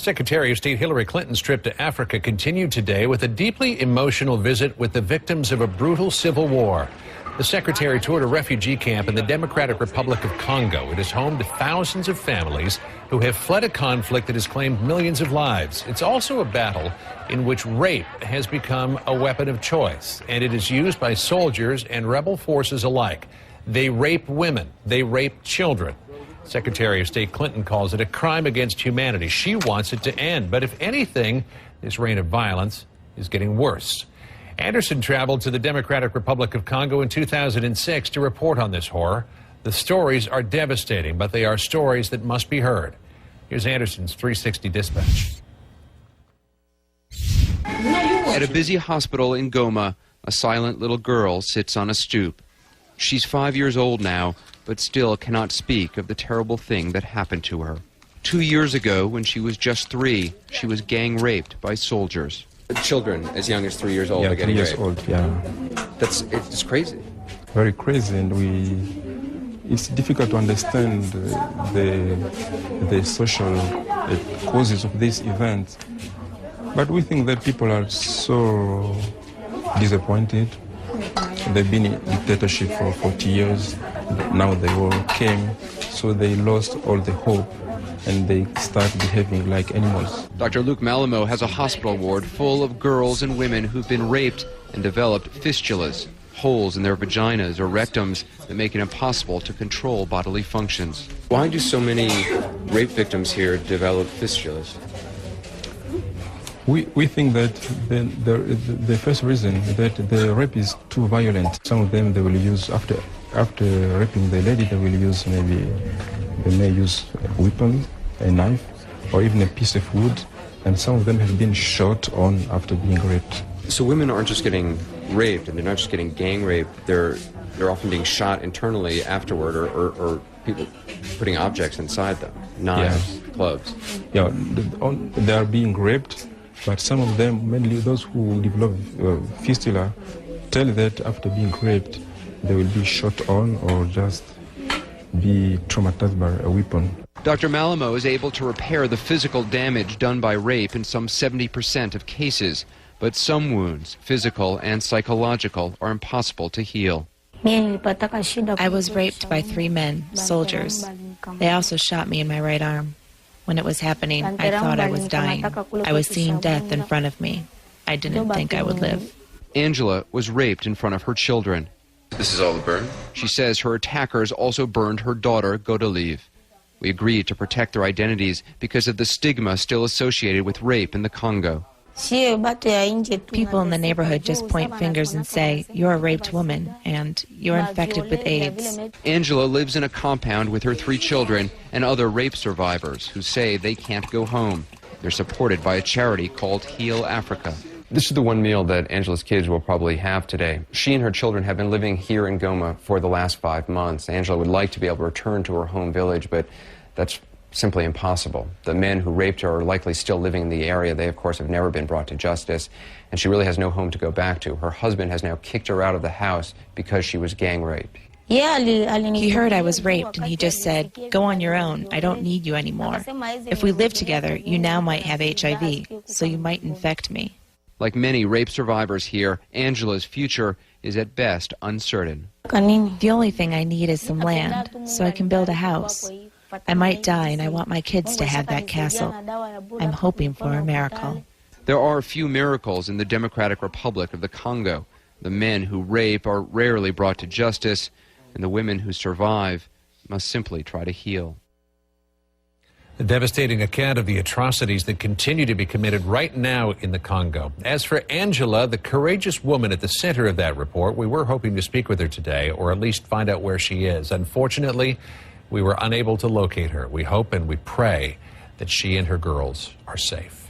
Secretary of State Hillary Clinton's trip to Africa continued today with a deeply emotional visit with the victims of a brutal civil war. The secretary toured a refugee camp in the Democratic Republic of Congo. It is home to thousands of families who have fled a conflict that has claimed millions of lives. It's also a battle in which rape has become a weapon of choice, and it is used by soldiers and rebel forces alike. They rape women. They rape children. Secretary of State Clinton calls it a crime against humanity. She wants it to end. But if anything, this reign of violence is getting worse. Anderson traveled to the Democratic Republic of Congo in 2006 to report on this horror. The stories are devastating, but they are stories that must be heard. Here's Anderson's 360 dispatch. At a busy hospital in Goma, a silent little girl sits on a stoop. She's 5 years old now, but still cannot speak of the terrible thing that happened to her. 2 years ago, when she was just 3, she was gang raped by soldiers. Children as young as 3 years old are getting raped. 3 years old, yeah. It's crazy. Very crazy, and it's difficult to understand the social causes of this event. But we think that people are so disappointed. They've been in dictatorship for 40 years. Now they all came, so they lost all the hope, and they start behaving like animals. Dr. Luc Malamo has a hospital ward full of girls and women who've been raped and developed fistulas, holes in their vaginas or rectums that make it impossible to control bodily functions. Why do so many rape victims here develop fistulas? We think that the first reason that the rape is too violent. Some of them they will use after raping the lady, they may use a weapon, a knife, or even a piece of wood, and some of them have been shot on after being raped. So women aren't just getting raped, and they're not just getting gang raped, they're often being shot internally afterward, or people putting objects inside them, knives, clubs. Yeah, they are being raped, but some of them, mainly those who develop fistula, tell that after being raped, they will be shot on or just be traumatized by a weapon. Dr. Malamo is able to repair the physical damage done by rape in some 70% of cases, but some wounds, physical and psychological, are impossible to heal. I was raped by 3 men, soldiers. They also shot me in my right arm. When it was happening, I thought I was dying. I was seeing death in front of me. I didn't think I would live. Angela was raped in front of her children. This is all the burn? She says her attackers also burned her daughter, Godelieve. We agreed to protect their identities because of the stigma still associated with rape in the Congo. People in the neighborhood just point fingers and say, "You're a raped woman," and "You're infected with AIDS." Angela lives in a compound with her 3 children and other rape survivors who say they can't go home. They're supported by a charity called Heal Africa. This is the one meal that Angela's kids will probably have today. She and her children have been living here in Goma for the last 5 months. Angela would like to be able to return to her home village, but that's simply impossible. The men who raped her are likely still living in the area. They, of course, have never been brought to justice, and she really has no home to go back to. Her husband has now kicked her out of the house because she was gang raped. He heard I was raped, and he just said, "Go on your own. I don't need you anymore. If we live together, you now might have HIV, so you might infect me." Like many rape survivors here, Angela's future is at best uncertain. The only thing I need is some land, so I can build a house. I might die, and I want my kids to have that castle. I'm hoping for a miracle. There are a few miracles in the Democratic Republic of the Congo. The men who rape are rarely brought to justice, and the women who survive must simply try to heal. A devastating account of the atrocities that continue to be committed right now in the Congo. As for Angela, the courageous woman at the center of that report, we were hoping to speak with her today, or at least find out where she is. Unfortunately, we were unable to locate her. We hope and we pray that she and her girls are safe.